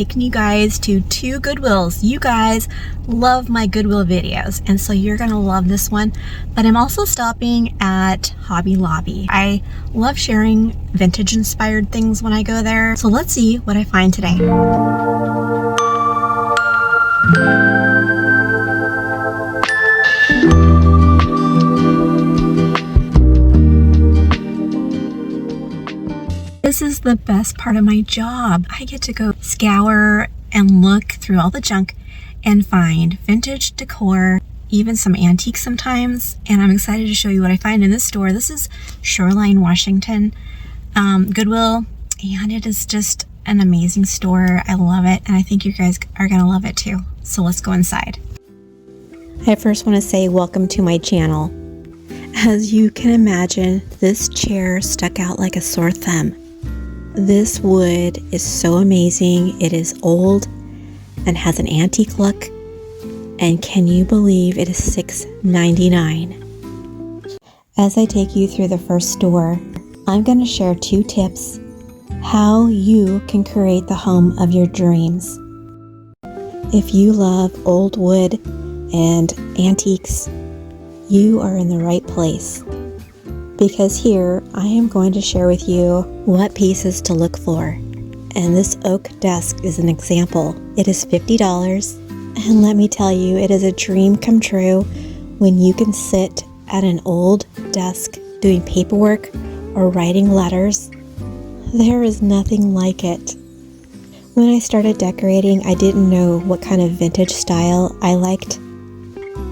taking you guys to 2 Goodwills. You guys love my Goodwill videos, and so you're gonna love this one. But I'm also stopping at Hobby Lobby. I love sharing vintage inspired things when I go there. So let's see what I find today. This is the best part of my job. I get to go scour and look through all the junk and find vintage decor, even some antiques sometimes. And I'm excited to show you what I find in this store. This is Shoreline, Washington, Goodwill, and it is just an amazing store. I love it, and I think you guys are gonna love it too. So let's go inside. I first want to say welcome to my channel. As you can imagine, this chair stuck out like a sore thumb. This wood is so amazing. It is old and has an antique look. And can you believe it is $6.99? As I take you through the first store, I'm going to share 2 tips how you can create the home of your dreams. If you love old wood and antiques, you are in the right place. Because here I am going to share with you what pieces to look for. And this oak desk is an example. It is $50, and let me tell you, it is a dream come true when you can sit at an old desk doing paperwork or writing letters. There is nothing like it. When I started decorating, I didn't know what kind of vintage style I liked.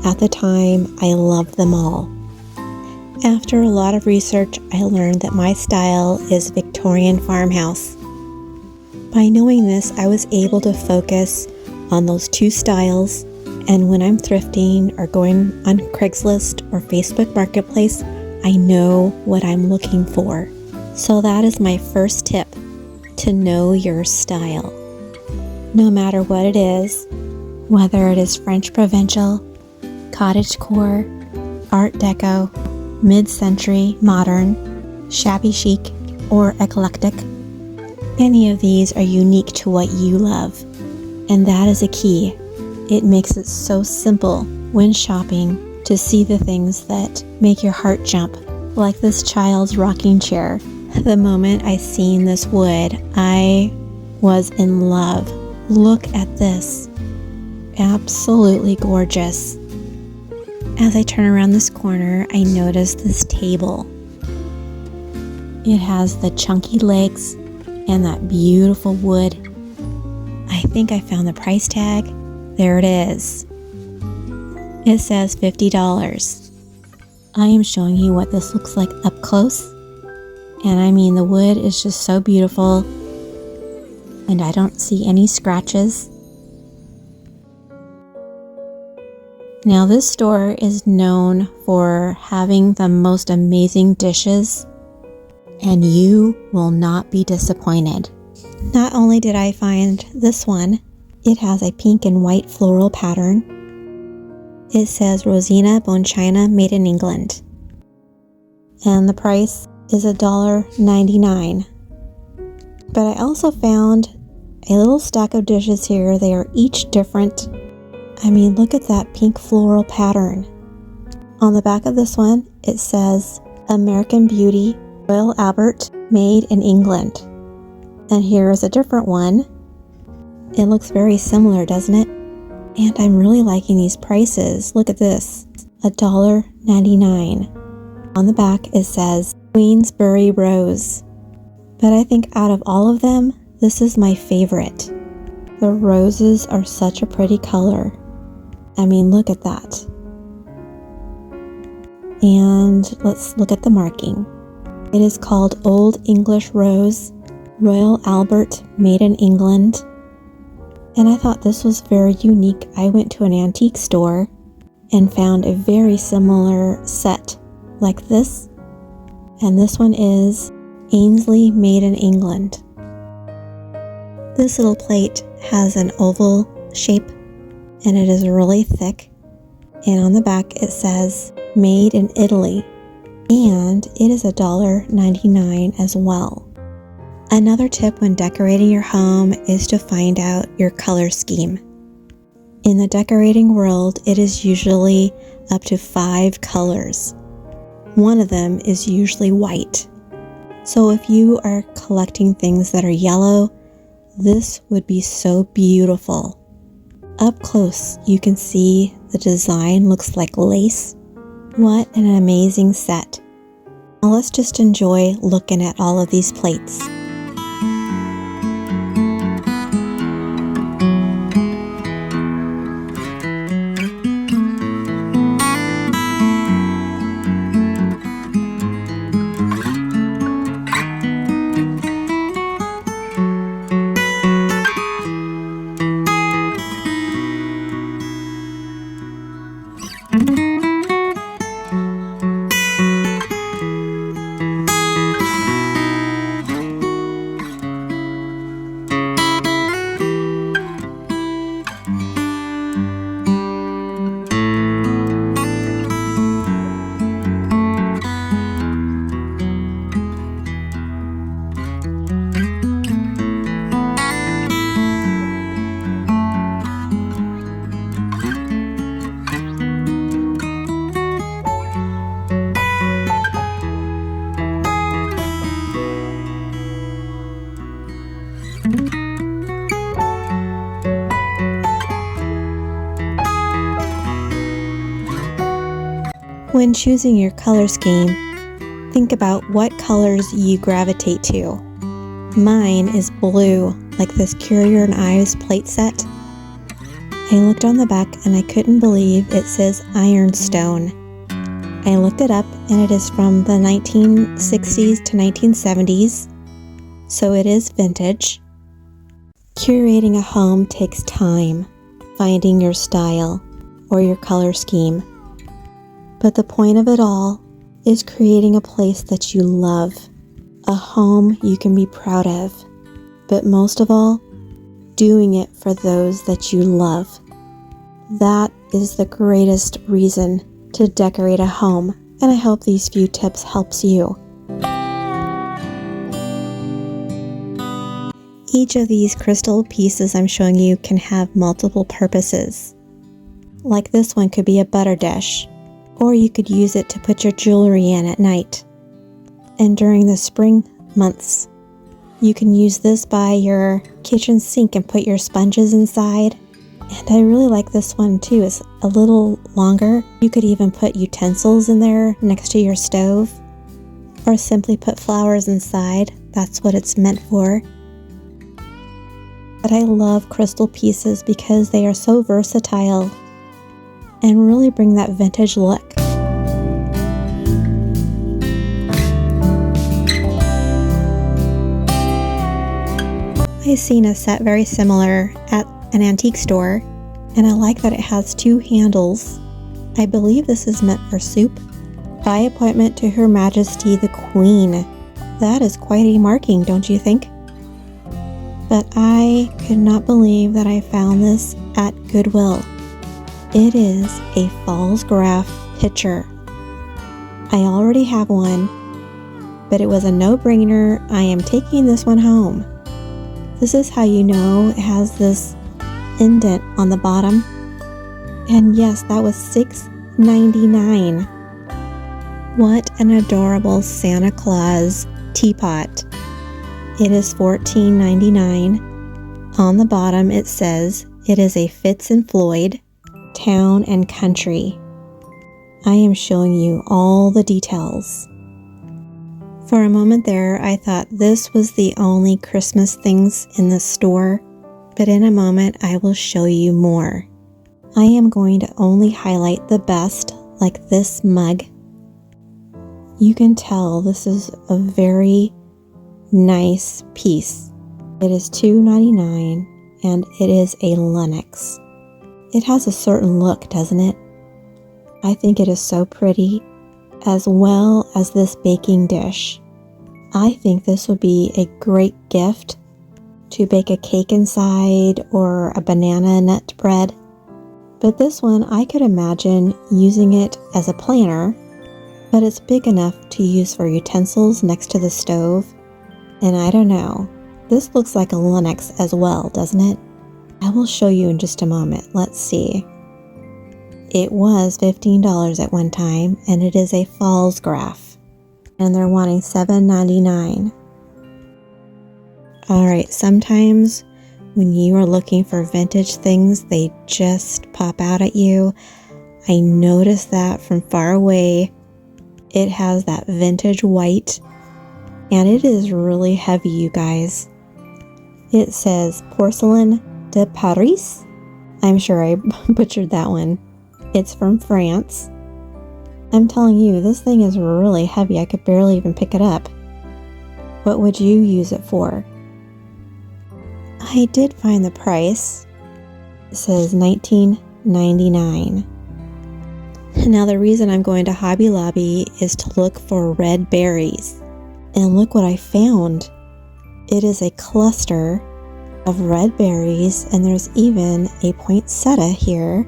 At the time, I loved them all. After a lot of research, I learned that my style is Victorian farmhouse. By knowing this, I was able to focus on those 2 styles, and when I'm thrifting or going on Craigslist or Facebook Marketplace, I know what I'm looking for. So that is my first tip, to know your style. No matter what it is, whether it is French Provincial, cottagecore, Art Deco, mid-century, modern, shabby chic, or eclectic. Any of these are unique to what you love, and that is a key. It makes it so simple when shopping to see the things that make your heart jump, like this child's rocking chair. The moment I seen this wood, I was in love. Look at this. Absolutely gorgeous. As I turn around this corner, I notice this table. It has the chunky legs and that beautiful wood. I think I found the price tag. There it is. It says $50. I am showing you what this looks like up close. And I mean, the wood is just so beautiful. And I don't see any scratches. Now, this store is known for having the most amazing dishes, and you will not be disappointed. Not only did I find this one, it has a pink and white floral pattern. It says Rosina Bone China, made in England. And the price is $1.99. But I also found a little stack of dishes here. They are each different. I mean, look at that pink floral pattern. On the back of this one, it says American Beauty, Royal Albert, made in England. And here is a different one. It looks very similar, doesn't it? And I'm really liking these prices. Look at this, $1.99. On the back, it says Queensbury Rose. But I think out of all of them, this is my favorite. The roses are such a pretty color. I mean, look at that. And let's look at the marking. It is called Old English Rose, Royal Albert, made in England. And I thought this was very unique. I went to an antique store and found a very similar set like this. And this one is Ainsley, made in England. This little plate has an oval shape, and it is really thick. And on the back it says made in Italy, and it is $1.99 as well. Another tip when decorating your home is to find out your color scheme. In the decorating world, it is usually up to 5 colors. One of them is usually white. So if you are collecting things that are yellow, this would be so beautiful. Up close, you can see the design looks like lace. What an amazing set. Now let's just enjoy looking at all of these plates. When choosing your color scheme, think about what colors you gravitate to. Mine is blue, like this Currier and Ives plate set. I looked on the back and I couldn't believe it says ironstone. I looked it up and it is from the 1960s to 1970s, so it is vintage. Curating a home takes time, finding your style or your color scheme. But the point of it all is creating a place that you love, a home you can be proud of, but most of all, doing it for those that you love. That is the greatest reason to decorate a home, and I hope these few tips helps you. Each of these crystal pieces I'm showing you can have multiple purposes. Like this one could be a butter dish, or you could use it to put your jewelry in at night. And during the spring months, you can use this by your kitchen sink and put your sponges inside. And I really like this one too. It's a little longer. You could even put utensils in there next to your stove, or simply put flowers inside. That's what it's meant for. But I love crystal pieces because they are so versatile and really bring that vintage look. I've seen a set very similar at an antique store, and I like that it has 2 handles. I believe this is meant for soup. By appointment to Her Majesty the Queen. That is quite a marking, don't you think? But I could not believe that I found this at Goodwill. It is a false graph pitcher. I already have one, but it was a no-brainer. I am taking this one home. This is how you know it has this indent on the bottom. And yes, that was $6.99. What an adorable Santa Claus teapot. It is $14.99. On the bottom it says it is a Fitz and Floyd Town and Country. I am showing you all the details. For a moment there, I thought this was the only Christmas things in the store, but in a moment I will show you more. I am going to only highlight the best, like this mug. You can tell this is a very nice piece. It is $2.99 and it is a Lenox. It has a certain look, doesn't it? I think it is so pretty, as well as this baking dish. I think this would be a great gift to bake a cake inside or a banana nut bread. But this one, I could imagine using it as a planter, but it's big enough to use for utensils next to the stove. And I don't know, this looks like a Linux as well, doesn't it? I will show you in just a moment. Let's see. It was $15 at one time, and it is a falls graph. And they're wanting $7.99. Alright, sometimes when you are looking for vintage things, they just pop out at you. I noticed that from far away. It has that vintage white, and it is really heavy, you guys. It says Porcelain de Paris. I'm sure I butchered that one. It's from France. I'm telling you, this thing is really heavy. I could barely even pick it up. What would you use it for? I did find the price. It says $19.99. Now the reason I'm going to Hobby Lobby is to look for red berries. And look what I found. It is a cluster of red berries, and there's even a poinsettia here.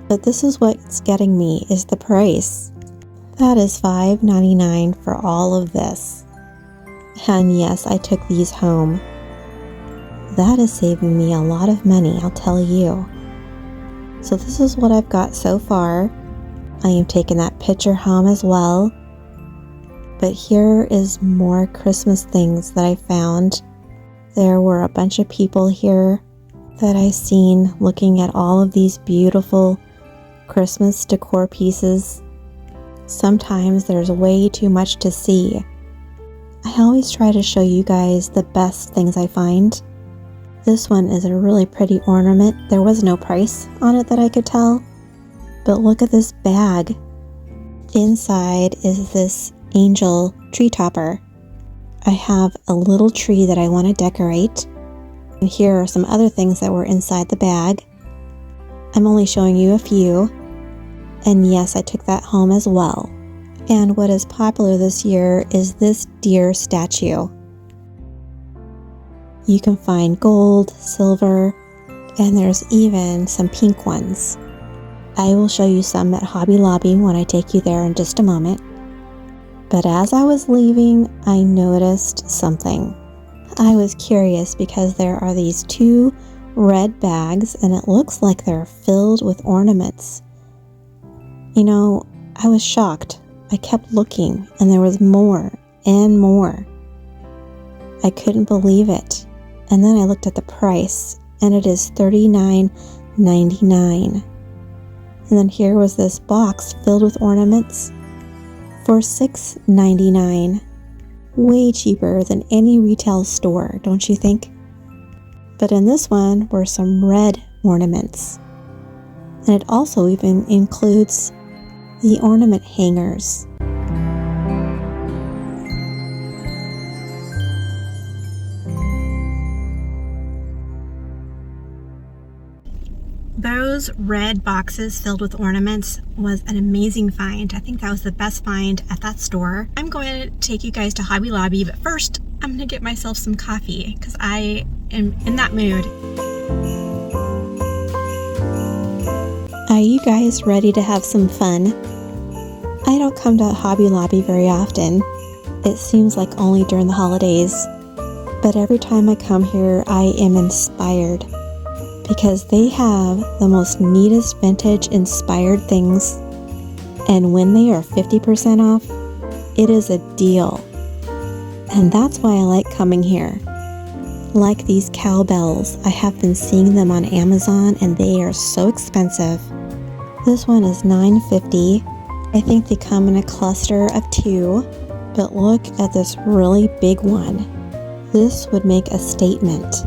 But this is what's getting me, is the price. That is $5.99 for all of this. And yes, I took these home. That is saving me a lot of money, I'll tell you. So this is what I've got so far. I am taking that picture home as well. But here is more Christmas things that I found. There were a bunch of people here that I seen looking at all of these beautiful Christmas decor pieces. Sometimes there's way too much to see. I always try to show you guys the best things I find. This one is a really pretty ornament. There was no price on it that I could tell. But look at this bag. Inside is this angel tree topper. I have a little tree that I want to decorate. And here are some other things that were inside the bag. I'm only showing you a few. And yes, I took that home as well. And what is popular this year is this deer statue. You can find gold, silver, and there's even some pink ones. I will show you some at Hobby Lobby when I take you there in just a moment. But as I was leaving, I noticed something. I was curious because there are these two red bags, and it looks like they're filled with ornaments. You know, I was shocked. I kept looking, and there was more and more. I couldn't believe it. And then I looked at the price, and it is $39.99. And then here was this box filled with ornaments for $6.99. Way cheaper than any retail store, don't you think? But in this one were some red ornaments. And it also even includes the ornament hangers. Those red boxes filled with ornaments was an amazing find. I think that was the best find at that store. I'm going to take you guys to Hobby Lobby, but first I'm going to get myself some coffee because I am in that mood. Are you guys ready to have some fun? I don't come to Hobby Lobby very often. It seems like only during the holidays. But every time I come here, I am inspired. Because they have the most neatest vintage inspired things, and when they are 50% off, it is a deal. And that's why I like coming here. Like these cowbells, I have been seeing them on Amazon and they are so expensive. This one is $9.50. I think they come in a cluster of 2, but look at this really big one. This would make a statement.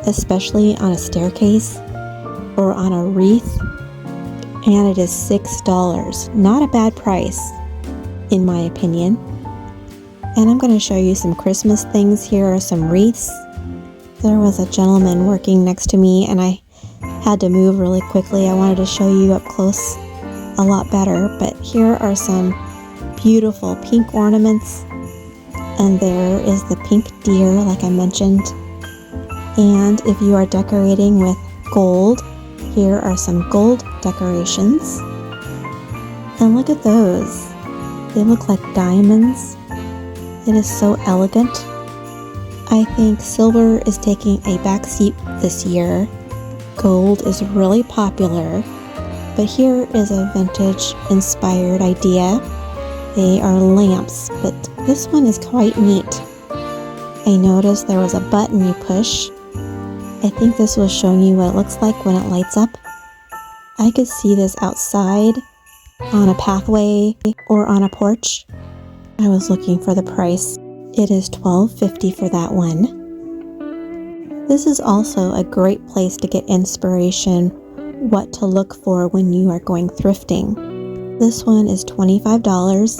Especially on a staircase or on a wreath, and it is $6. Not a bad price, in my opinion. And I'm going to show you some Christmas things. Here are some wreaths. There was a gentleman working next to me, and I had to move really quickly. I wanted to show you up close a lot better, but here are some beautiful pink ornaments, and there is the pink deer, like I mentioned. And if you are decorating with gold, here are some gold decorations. And look at those. They look like diamonds. It is so elegant. I think silver is taking a backseat this year. Gold is really popular. But here is a vintage inspired idea. They are lamps, but this one is quite neat. I noticed there was a button you push. I think this was showing you what it looks like when it lights up. I could see this outside, on a pathway, or on a porch. I was looking for the price. It is $12.50 for that one. This is also a great place to get inspiration what to look for when you are going thrifting. This one is $25.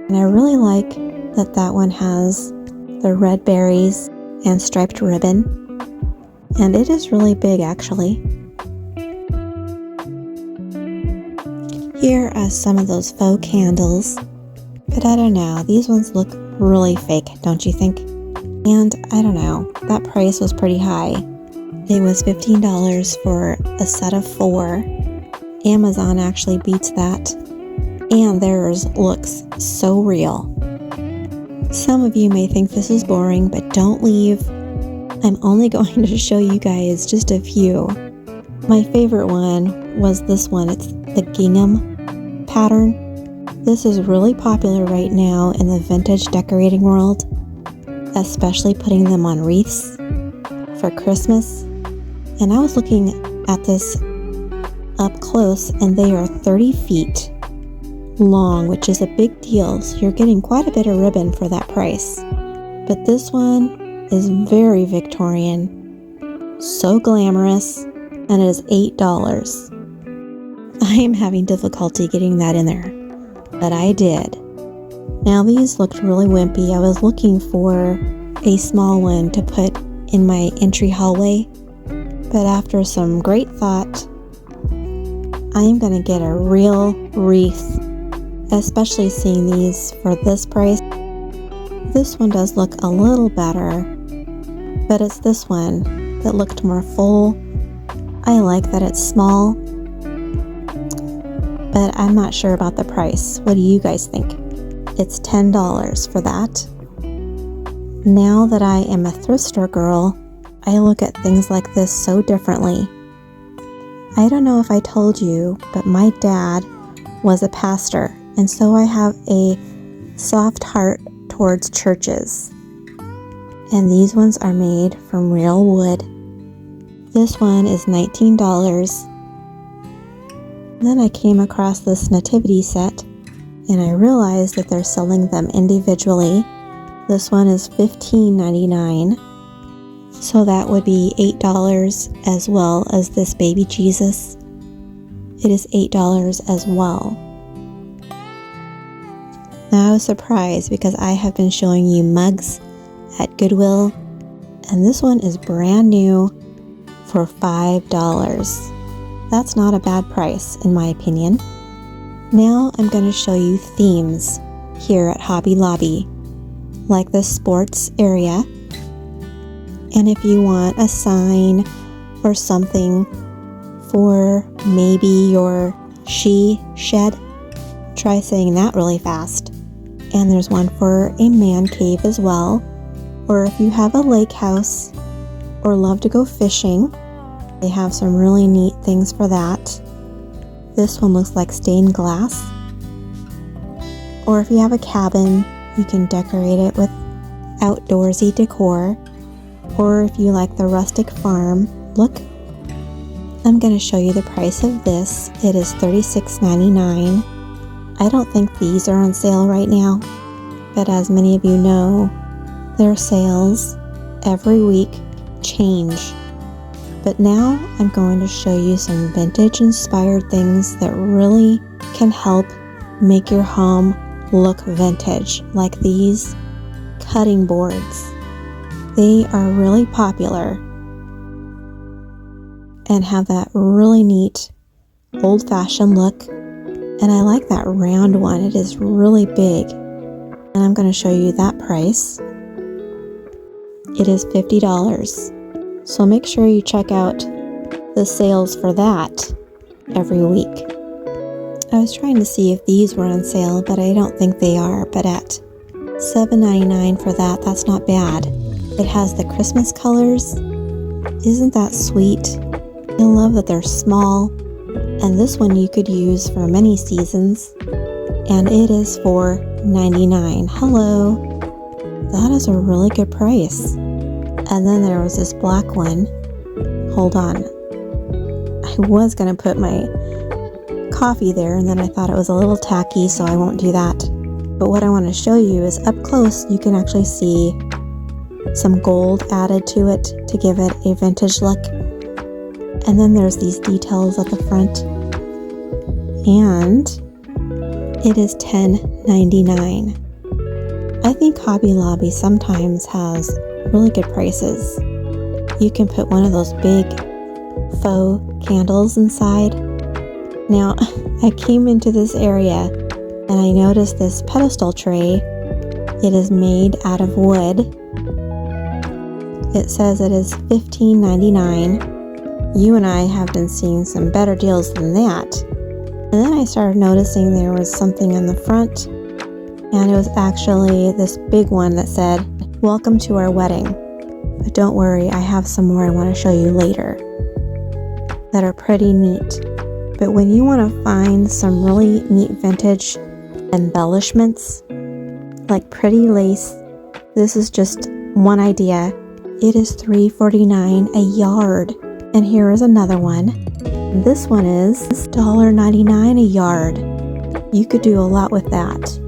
And I really like that one has the red berries and striped ribbon. And it is really big actually. Here are some of those faux candles. But I don't know, these ones look really fake, don't you think? And I don't know, that price was pretty high. It was $15 for a set of 4. Amazon actually beats that. And theirs looks so real. Some of you may think this is boring, but don't leave. I'm only going to show you guys just a few. My favorite one was this one. It's the gingham pattern. This is really popular right now in the vintage decorating world, especially putting them on wreaths for Christmas. And I was looking at this up close, and they are 30 feet long, which is a big deal. So you're getting quite a bit of ribbon for that price. But this one is very Victorian, so glamorous, and it is $8. I am having difficulty getting that in there, but I did. Now these looked really wimpy. I was looking for a small one to put in my entry hallway, but after some great thought, I am going to get a real wreath, especially seeing these for this price. This one does look a little better, but it's this one that looked more full. I like that it's small, but I'm not sure about the price. What do you guys think? It's $10 for that. Now that I am a thrift store girl, I look at things like this so differently. I don't know if I told you, but my dad was a pastor, and so I have a soft heart towards churches. And these ones are made from real wood. This one is $19. Then I came across this nativity set, and I realized that they're selling them individually. This one is $15.99. So that would be $8 as well as this baby Jesus. It is $8 as well. Now I was surprised because I have been showing you mugs at Goodwill, and this one is brand new for $5. That's not a bad price in my opinion. Now I'm going to show you themes here at Hobby Lobby, like the sports area. And if you want a sign or something for maybe your she shed, try saying that really fast. And there's one for a man cave as well. Or if you have a lake house or love to go fishing, they have some really neat things for that. This one looks like stained glass. Or if you have a cabin, you can decorate it with outdoorsy decor. Or if you like the rustic farm look, I'm going to show you the price of this. It is $36.99. I don't think these are on sale right now, but as many of you know, their sales every week change. But now I'm going to show you some vintage inspired things that really can help make your home look vintage, like these cutting boards. They are really popular and have that really neat old-fashioned look. And I like that round one. It is really big. And I'm going to show you that price. It is $50. So make sure you check out the sales for that every week. I was trying to see if these were on sale, but I don't think they are. But at $7.99 for that, that's not bad. It has the Christmas colors. Isn't that sweet? I love that they're small. And this one you could use for many seasons. And it is $4.99. Hello. That is a really good price. And then there was this black one. Hold on. I was going to put my coffee there, and then I thought it was a little tacky, so I won't do that. But what I want to show you is up close, you can actually see some gold added to it to give it a vintage look. And then there's these details at the front. And it is $10.99. I think Hobby Lobby sometimes has really good prices. You can put one of those big faux candles inside. Now, I came into this area and I noticed this pedestal tray. It is made out of wood. It says it is $15.99. You and I have been seeing some better deals than that. And then I started noticing there was something in the front, and it was actually this big one that said, "Welcome to our wedding." But don't worry, I have some more I want to show you later that are pretty neat. But when you want to find some really neat vintage embellishments, like pretty lace, this is just one idea. It is $3.49 a yard. And here is another one. This one is $1.99 a yard. You could do a lot with that.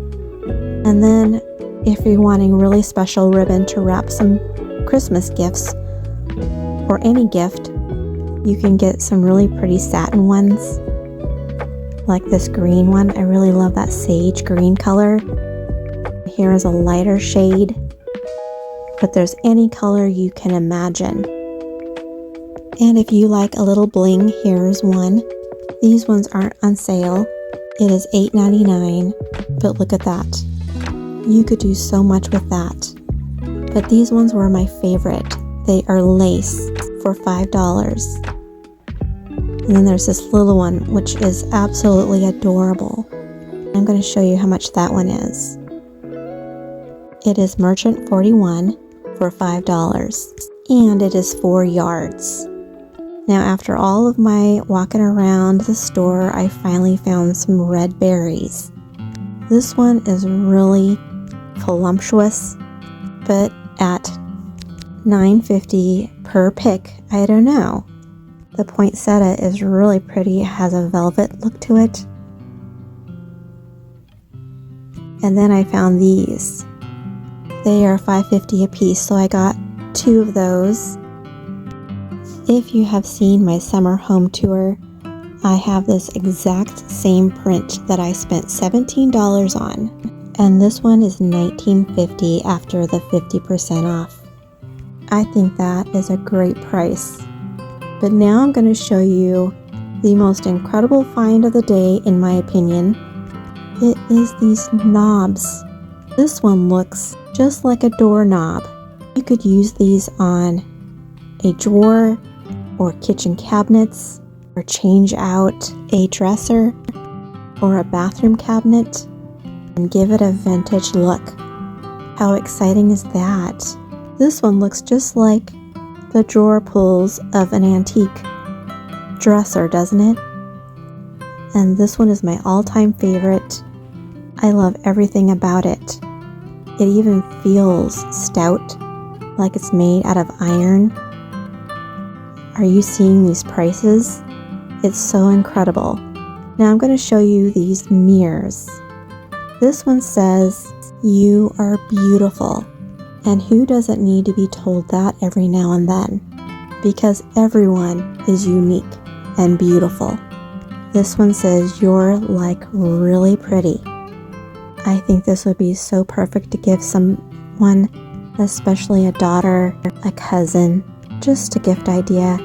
And then if you're wanting really special ribbon to wrap some Christmas gifts or any gift, you can get some really pretty satin ones, like this green one. I really love that sage green color. Here is a lighter shade, but there's any color you can imagine. And if you like a little bling, here's one. These ones aren't on sale. It is $8.99, but look at that. You could do so much with that. But these ones were my favorite. They are lace for $5. And then there's this little one, which is absolutely adorable. I'm going to show you how much that one is. It is Merchant 41 for $5. And it is 4 yards. Now, after all of my walking around the store, I finally found some red berries. This one is really voluptuous, but at $9.50 per pick, I don't know. The poinsettia is really pretty. It has a velvet look to it. And then I found these. They are $5.50 a piece, so I got 2 of those. If you have seen my summer home tour, I have this exact same print that I spent $17 on. And this one is $19.50 after the 50% off. I think that is a great price. But now I'm going to show you the most incredible find of the day, in my opinion. It is these knobs. This one looks just like a doorknob. You could use these on a drawer or kitchen cabinets, or change out a dresser or a bathroom cabinet and give it a vintage look. How exciting is that? This one looks just like the drawer pulls of an antique dresser, doesn't it? And this one is my all-time favorite. I love everything about it. It even feels stout, like it's made out of iron. Are you seeing these prices? It's so incredible. Now I'm going to show you these mirrors. This one says, "You are beautiful." And who doesn't need to be told that every now and then? Because everyone is unique and beautiful. This one says, "You're like really pretty." I think this would be so perfect to give someone, especially a daughter, a cousin, just a gift idea.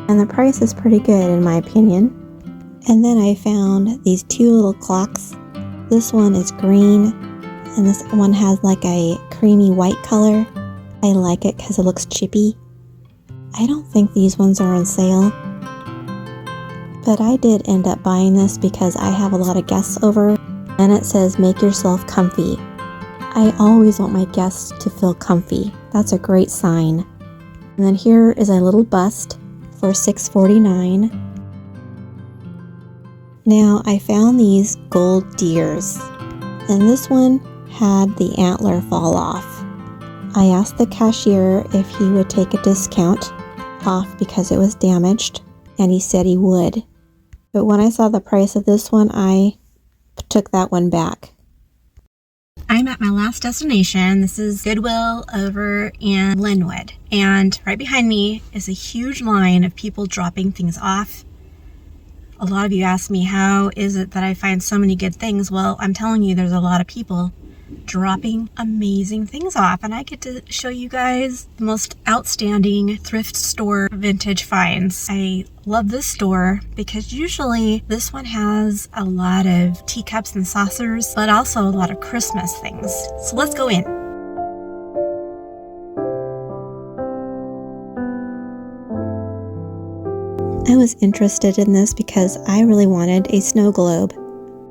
And the price is pretty good in my opinion. And then I found these 2 little clocks. This one is green and this one has like a creamy white color. I like it because it looks chippy. I don't think these ones are on sale. But I did end up buying this because I have a lot of guests over, and it says make yourself comfy. I always want my guests to feel comfy. That's a great sign. And then here is a little bust for $6.49. Now I found these gold deers, and this one had the antler fall off. I asked the cashier if he would take a discount off because it was damaged, and he said he would. But when I saw the price of this one, I took that one back. I'm at my last destination. This is Goodwill over in Linwood. And right behind me is a huge line of people dropping things off. A lot of you ask me, how is it that I find so many good things? Well, I'm telling you, there's a lot of people dropping amazing things off, and I get to show you guys the most outstanding thrift store vintage finds. I love this store because usually this one has a lot of teacups and saucers, but also a lot of Christmas things. So let's go in. I was interested in this because I really wanted a snow globe.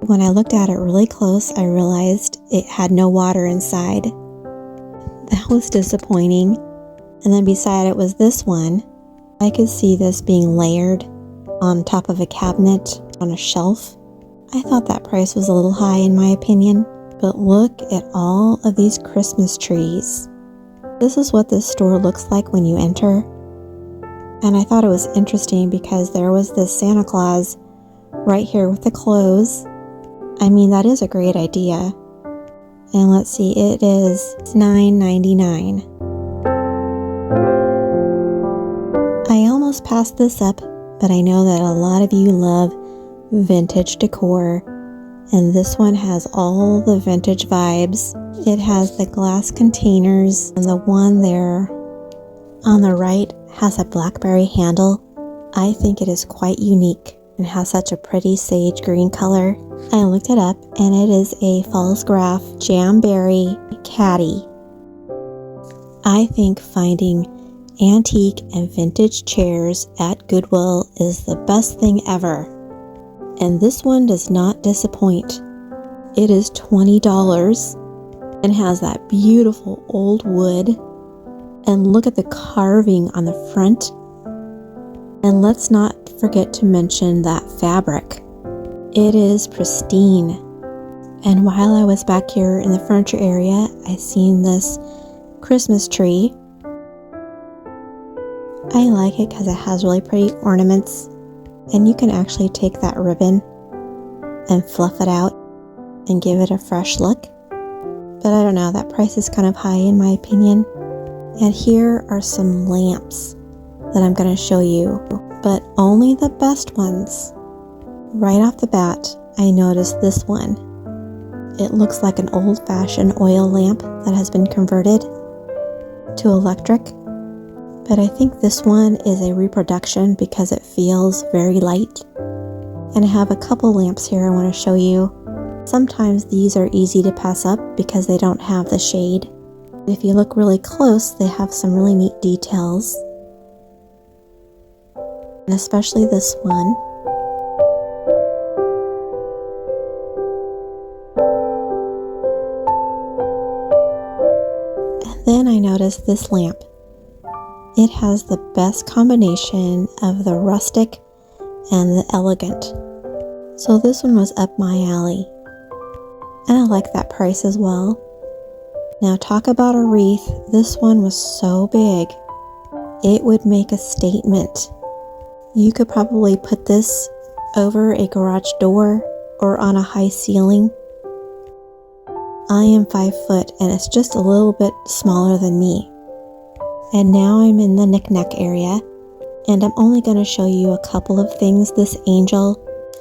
When I looked at it really close, I realized it had no water inside. That was disappointing. And then beside it was this one. I could see this being layered on top of a cabinet on a shelf. I thought that price was a little high in my opinion, but look at all of these Christmas trees. This is what this store looks like when you enter. And I thought it was interesting because there was this Santa Claus right here with the clothes. I mean, that is a great idea. And let's see, it is $9.99. I almost passed this up, but I know that a lot of you love vintage decor, and this one has all the vintage vibes. It has the glass containers, and the one there on the right has a blackberry handle. I think it is quite unique and has such a pretty sage green color. I looked it up, and it is a false graph jamberry caddy. I think finding antique and vintage chairs at Goodwill is the best thing ever. And this one does not disappoint. It is $20 and has that beautiful old wood. And look at the carving on the front. And let's not forget to mention that fabric. It is pristine. And while I was back here in the furniture area, I seen this Christmas tree. I like it because it has really pretty ornaments, and you can actually take that ribbon and fluff it out and give it a fresh look. But I don't know, that price is kind of high in my opinion. And here are some lamps that I'm going to show you, but only the best ones. Right off the bat, I noticed this one. It looks like an old-fashioned oil lamp that has been converted to electric, but I think this one is a reproduction because it feels very light. And I have a couple lamps here I want to show you. Sometimes these are easy to pass up because they don't have the shade. If you look really close, they have some really neat details. And especially this one. And then I noticed this lamp. It has the best combination of the rustic and the elegant. So this one was up my alley. And I like that price as well. Now talk about a wreath. This one was so big. It would make a statement. You could probably put this over a garage door or on a high ceiling. I am 5 foot and it's just a little bit smaller than me. And now I'm in the knick-knack area, and I'm only going to show you a couple of things. This angel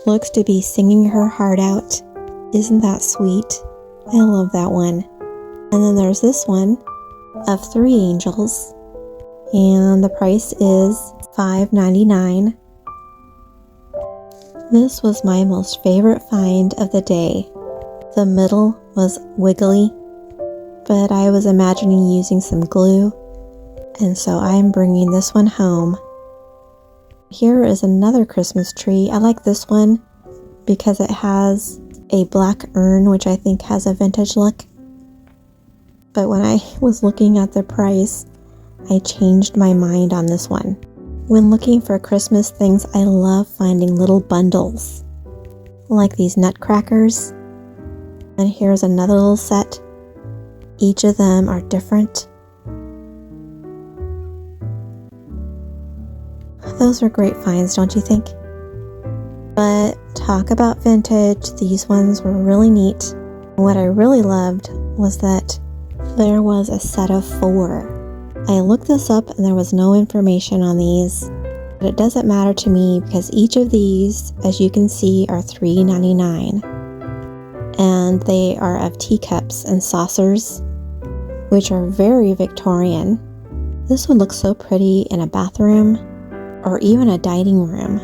looks to be singing her heart out. Isn't that sweet? I love that one. And then there's this one of 3 angels, and the price is $5.99. This was my most favorite find of the day. The middle was wiggly, but I was imagining using some glue, and so I'm bringing this one home. Here is another Christmas tree. I like this one because it has a black urn, which I think has a vintage look. But when I was looking at the price, I changed my mind on this one. When looking for Christmas things, I love finding little bundles, like these nutcrackers. And here's another little set. Each of them are different. Those are great finds, don't you think? But talk about vintage, these ones were really neat. What I really loved was that there was a set of 4. I looked this up and there was no information on these, but it doesn't matter to me because each of these, as you can see, are $3.99. And they are of teacups and saucers, which are very Victorian. This would look so pretty in a bathroom or even a dining room.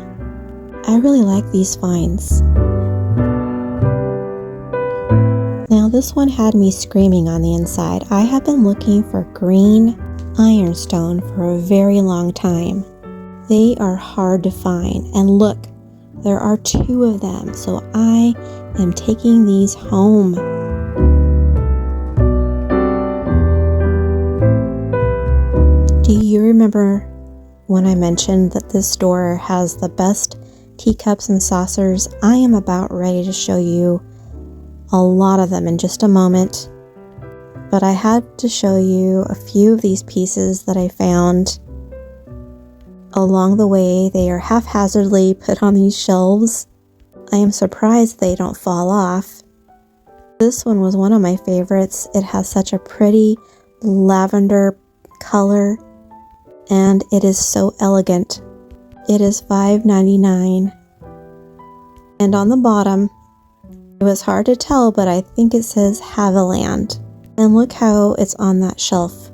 I really like these finds. Now this one had me screaming on the inside. I have been looking for green ironstone for a very long time. They are hard to find, and look, there are 2 of them, so I am taking these home. Do you remember when I mentioned that this store has the best teacups and saucers? I am about ready to show you a lot of them in just a moment, but I had to show you a few of these pieces that I found along the way. They are haphazardly put on these shelves. I am surprised they don't fall off. This one was one of my favorites. It has such a pretty lavender color and it is so elegant. It is $5.99. And on the bottom, it was hard to tell, but I think it says Haviland. And look how it's on that shelf.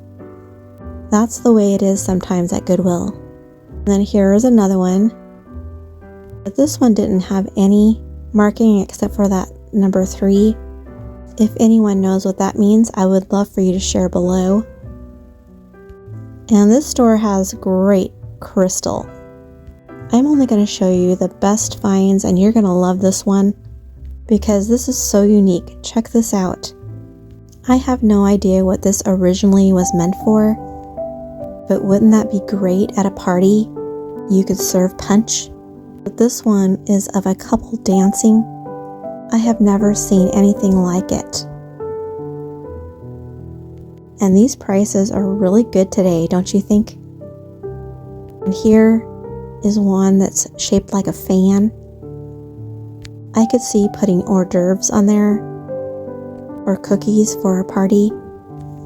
That's the way it is sometimes at Goodwill. And then here is another one. But this one didn't have any marking except for that number 3. If anyone knows what that means, I would love for you to share below. And this store has great crystal. I'm only going to show you the best finds, and you're going to love this one because this is so unique. Check this out. I have no idea what this originally was meant for, but wouldn't that be great at a party? You could serve punch. But this one is of a couple dancing. I have never seen anything like it. And these prices are really good today, don't you think? And here is one that's shaped like a fan. I could see putting hors d'oeuvres on there or cookies for a party.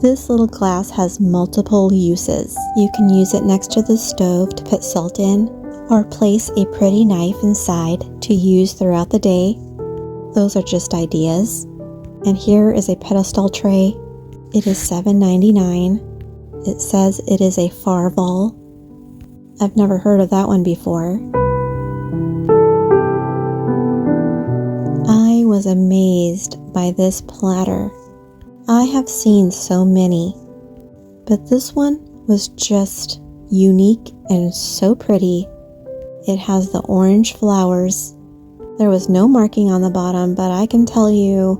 This little glass has multiple uses. You can use it next to the stove to put salt in, or place a pretty knife inside to use throughout the day. Those are just ideas. And here is a pedestal tray. It is $7.99. It says it is a Farval. I've never heard of that one before. I was amazed by this platter. I have seen so many, but this one was just unique and so pretty. It has the orange flowers. There was no marking on the bottom, but I can tell you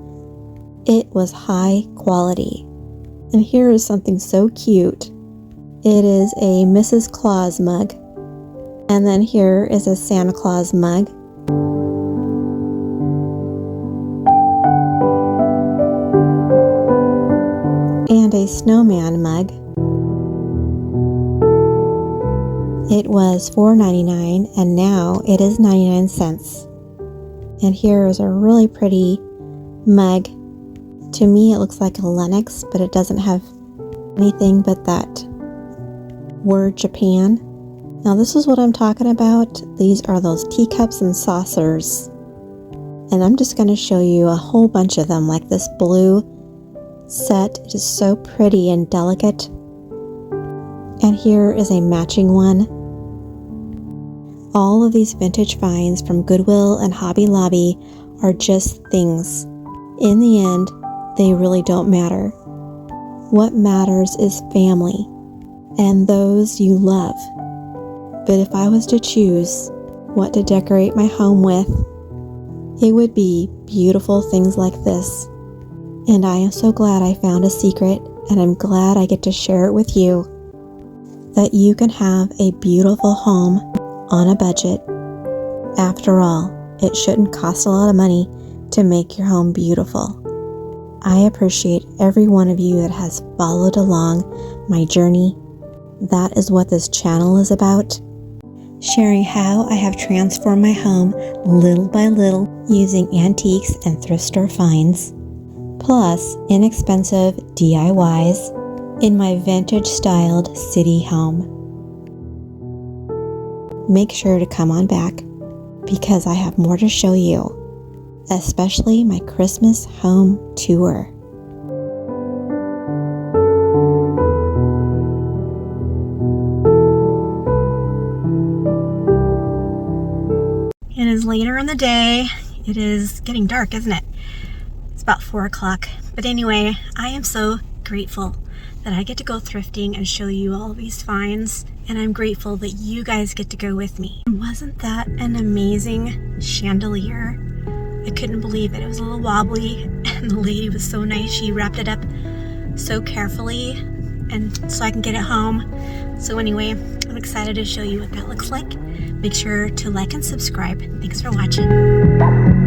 it was high quality. And here is something so cute. It is a Mrs. Claus mug. And then here is a Santa Claus mug. And a snowman mug. It was $4.99 and now it is 99 cents. And here is a really pretty mug. To me it looks like a Lenox, but it doesn't have anything but that word Japan. Now this is what I'm talking about. These are those teacups and saucers. And I'm just going to show you a whole bunch of them, like this blue set. It is so pretty and delicate. And here is a matching one. All of these vintage finds from Goodwill and Hobby Lobby are just things. In the end, they really don't matter. What matters is family and those you love. But if I was to choose what to decorate my home with, it would be beautiful things like this. And I am so glad I found a secret, and I'm glad I get to share it with you, that you can have a beautiful home on a budget. After all, it shouldn't cost a lot of money to make your home beautiful. I appreciate every one of you that has followed along my journey. That is what this channel is about. Sharing how I have transformed my home little by little using antiques and thrift store finds, plus inexpensive DIYs in my vintage styled city home. Make sure to come on back because I have more to show you, especially my Christmas home tour. It is later in the day. It is getting dark, isn't it? It's about 4 o'clock. But anyway, I am so grateful that I get to go thrifting and show you all these finds. And I'm grateful that you guys get to go with me. Wasn't that an amazing chandelier? I couldn't believe it. It was a little wobbly, and the lady was so nice. She wrapped it up so carefully, and so I can get it home. So anyway, I'm excited to show you what that looks like. Make sure to like and subscribe. Thanks for watching.